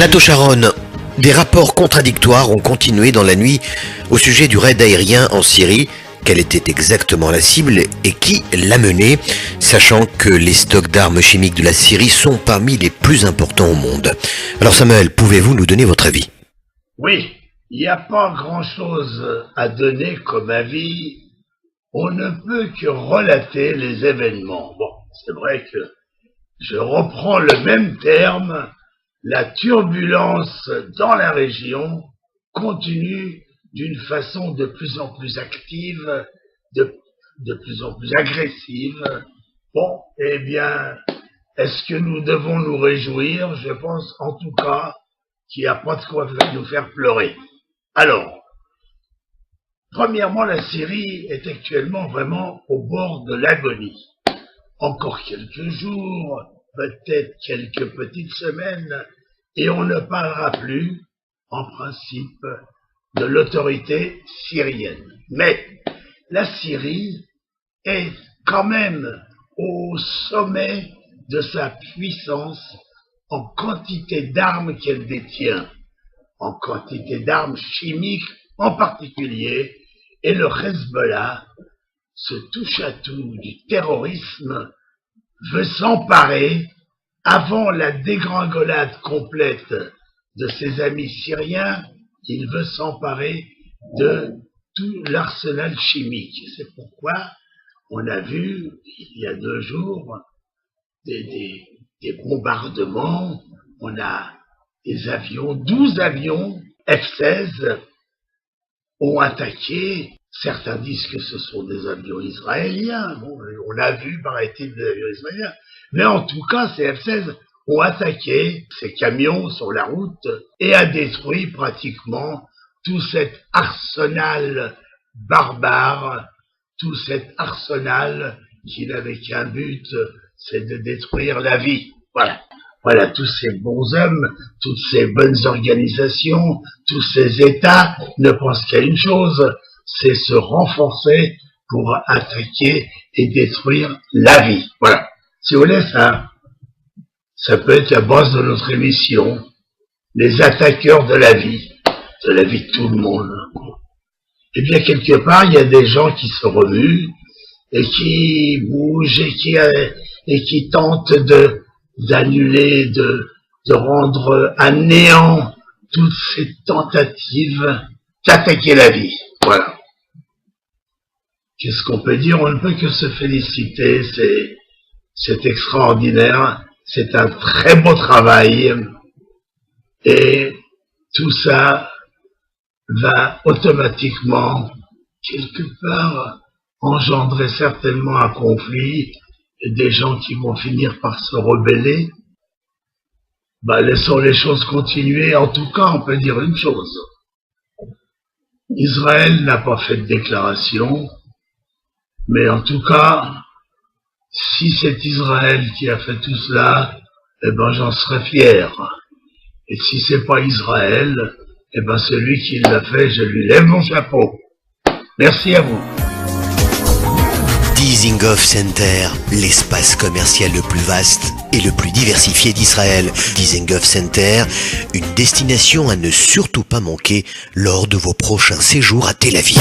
Plateau Sharon, des rapports contradictoires ont continué dans la nuit au sujet du raid aérien en Syrie. Quelle était exactement la cible et qui l'a mené, sachant que les stocks d'armes chimiques de la Syrie sont parmi les plus importants au monde. Alors Samuel, pouvez-vous nous donner votre avis? Oui, il n'y a pas grand-chose à donner comme avis. On ne peut que relater les événements. Bon, c'est vrai que je reprends le même terme. La turbulence dans la région continue d'une façon de plus en plus active, de plus en plus agressive. Bon, eh bien, est-ce que nous devons nous réjouir? Je pense en tout cas qu'il n'y a pas de quoi nous faire pleurer. Alors, premièrement, la Syrie est actuellement vraiment au bord de l'agonie. Encore quelques jours, peut-être quelques petites semaines, et on ne parlera plus, en principe, de l'autorité syrienne. Mais la Syrie est quand même au sommet de sa puissance en quantité d'armes qu'elle détient, en quantité d'armes chimiques en particulier, et le Hezbollah, ce touche-à-tout du terrorisme, veut s'emparer, avant la dégringolade complète de ses amis syriens, il veut s'emparer de tout l'arsenal chimique. C'est pourquoi on a vu, il y a 2 jours, des bombardements, on a des avions, 12 avions F-16 ont attaqué. Certains disent que ce sont des avions israéliens. Bon, on a vu, paraît-il, des avions israéliens. Mais en tout cas, ces F-16 ont attaqué ces camions sur la route et a détruit pratiquement tout cet arsenal barbare, tout cet arsenal qui n'avait qu'un but, c'est de détruire la vie. Voilà. Voilà, tous ces bons hommes, toutes ces bonnes organisations, tous ces États ne pensent qu'à une chose, c'est se renforcer pour attaquer et détruire la vie. Voilà. Si vous voulez, ça peut être la base de notre émission. Les attaqueurs de la vie de tout le monde. Eh bien, quelque part, il y a des gens qui se remuent et qui bougent et qui tentent d'annuler, de rendre à néant toutes ces tentatives d'attaquer la vie. Voilà. Qu'est-ce qu'on peut dire? On ne peut que se féliciter, c'est extraordinaire, c'est un très beau travail, et tout ça va automatiquement, quelque part, engendrer certainement un conflit, et des gens qui vont finir par se rebeller. Laissons les choses continuer. En tout cas, on peut dire une chose. Israël n'a pas fait de déclaration, mais en tout cas, si c'est Israël qui a fait tout cela, eh ben j'en serais fier. Et si c'est pas Israël, eh ben celui qui l'a fait, je lui lève mon chapeau. Merci à vous. Dizengoff Center, l'espace commercial le plus vaste et le plus diversifié d'Israël. Dizengoff Center, une destination à ne surtout pas manquer lors de vos prochains séjours à Tel Aviv.